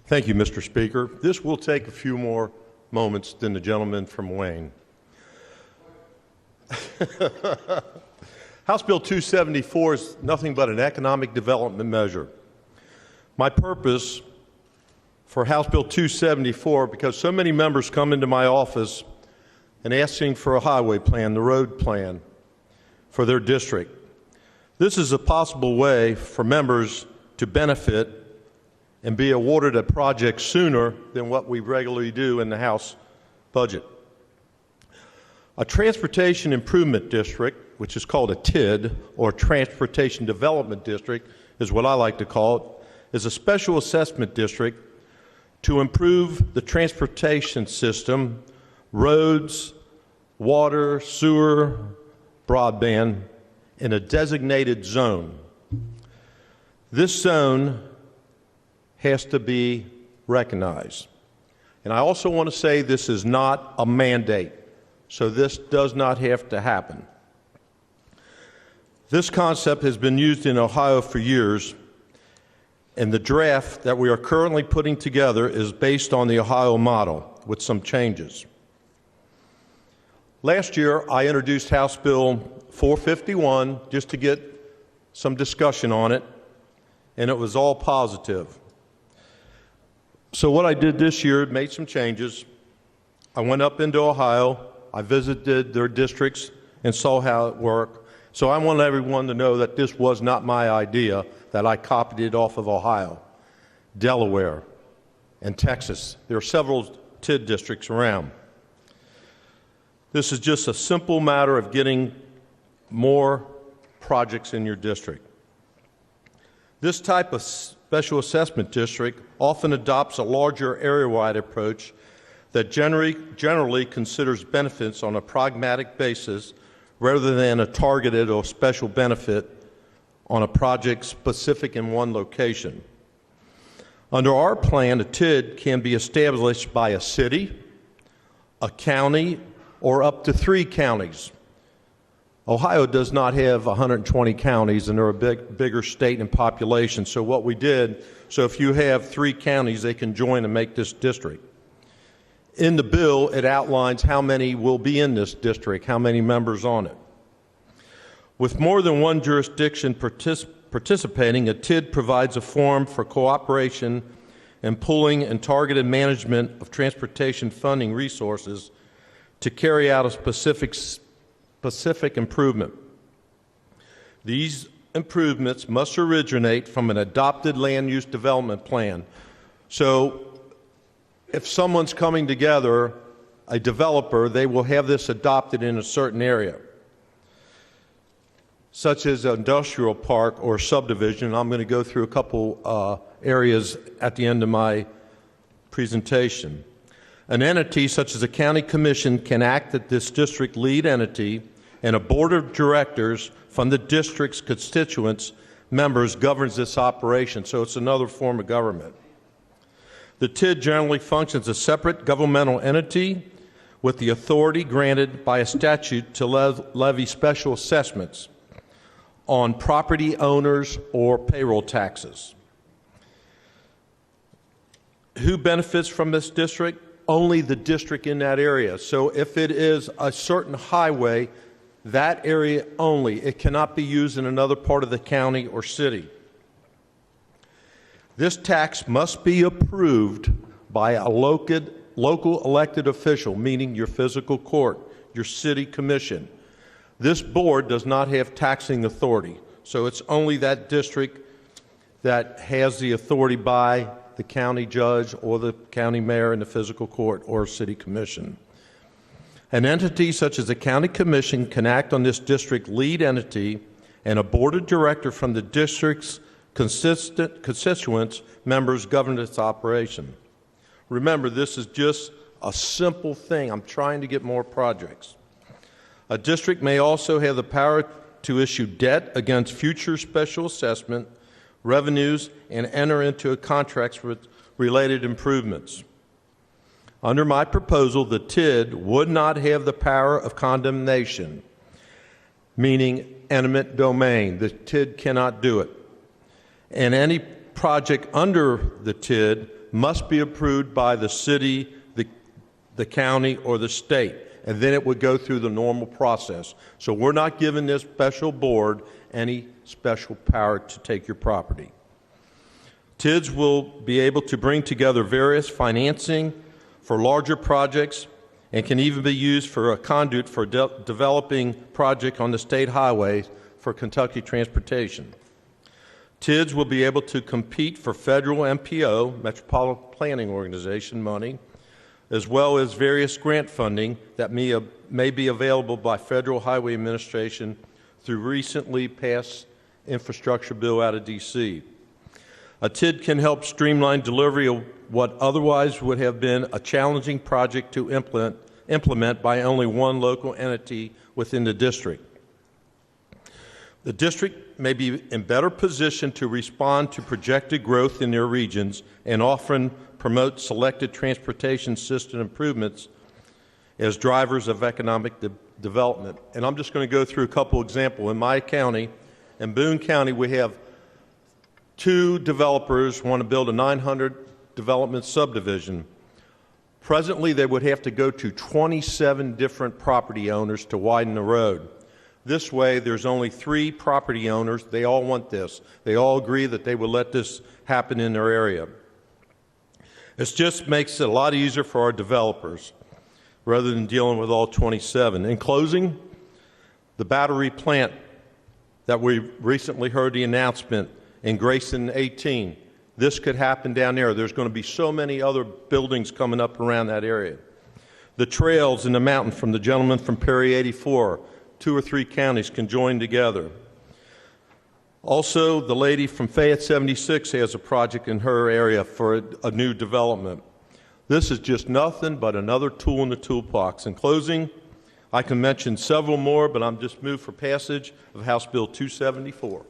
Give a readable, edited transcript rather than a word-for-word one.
Thank you, Mr. Speaker. This will take a few more moments than the gentleman from Wayne. House Bill 274 is nothing but an economic development measure. My purpose for House Bill 274, because so many members come into my office and asking for a highway plan, the road plan for their district. This is a possible way for members to benefit and be awarded a project sooner than what we regularly do in the House budget. A transportation improvement district, which is called a TID, or Transportation Development District, is what I like to call it, is a special assessment district to improve the transportation system, roads, water, sewer, broadband, in a designated zone. This zone has to be recognized. And I also want to say this is not a mandate, so this does not have to happen. This concept has been used in Ohio for years, and the draft that we are currently putting together is based on the Ohio model with some changes. Last year, I introduced House Bill 451 just to get some discussion on it, and it was all positive. So what I did this year, made some changes. I went up into Ohio, I visited their districts and saw how it worked. So I want everyone to know that this was not my idea, that I copied it off of Ohio, Delaware, and Texas. There are several TID districts around. This is just a simple matter of getting more projects in your district. This type of special assessment district often adopts a larger area-wide approach that generally considers benefits on a pragmatic basis rather than a targeted or special benefit on a project specific in one location. Under our plan, a TID can be established by a city, a county, or up to 3 counties. Ohio does not have 120 counties, and they're a bigger state in population. So what we did, so if you have 3 counties, they can join and make this district. In the bill, it outlines how many will be in this district, how many members on it. With more than one jurisdiction participating, a TID provides a forum for cooperation and pooling and targeted management of transportation funding resources to carry out a specific improvement. These improvements must originate from an adopted land use development plan. So if someone's coming together, a developer, they will have this adopted in a certain area, such as an industrial park or subdivision. I'm going to go through a couple areas at the end of my presentation. An entity such as a county commission can act as this district lead entity, and a board of directors from the district's constituents members governs this operation, so it's another form of government. The TID generally functions as a separate governmental entity with the authority granted by a statute to levy special assessments on property owners or payroll taxes. Who benefits from this district? Only the district in that area. So if it is a certain highway, that area only. It cannot be used in another part of the county or city. This tax must be approved by a local elected official, meaning your physical court, your city commission. This board does not have taxing authority, so it's only that district that has the authority by the county judge or the county mayor in the physical court or city commission. An entity such as the county commission can act on this district lead entity, and a board of directors from the district's constituents members govern its operation. Remember, this is just a simple thing. I'm trying to get more projects. A district may also have the power to issue debt against future special assessment revenues and enter into contracts with related improvements. Under my proposal, the TID would not have the power of condemnation, meaning eminent domain. The TID cannot do it. And any project under the TID must be approved by the city, the county, or the state, and then it would go through the normal process. So we're not giving this special board any special power to take your property. TIDS will be able to bring together various financing for larger projects and can even be used for a conduit for developing project on the state highways for Kentucky transportation. TIDS will be able to compete for federal MPO, Metropolitan Planning Organization money, as well as various grant funding that may be available by Federal Highway Administration through recently passed infrastructure bill out of D.C. A TID can help streamline delivery of what otherwise would have been a challenging project to implement by only one local entity within the district. The district may be in better position to respond to projected growth in their regions and often promote selected transportation system improvements as drivers of economic development. And I'm just going to go through a couple examples. In my county, in Boone County, we have 2 developers want to build a 900 development subdivision. Presently, they would have to go to 27 different property owners to widen the road. This way, there's only 3 property owners. They all want this. They all agree that they will let this happen in their area. It just makes it a lot easier for our developers rather than dealing with all 27. In closing, the battery plant that we recently heard the announcement in Grayson 18, this could happen down there. There's going to be so many other buildings coming up around that area. The trails in the mountain from the gentleman from Perry 84, 2 or 3 counties can join together. Also, the lady from Fayette 76 has a project in her area for a new development. This is just nothing but another tool in the toolbox. In closing, I can mention several more, but I'm just moved for passage of House Bill 274.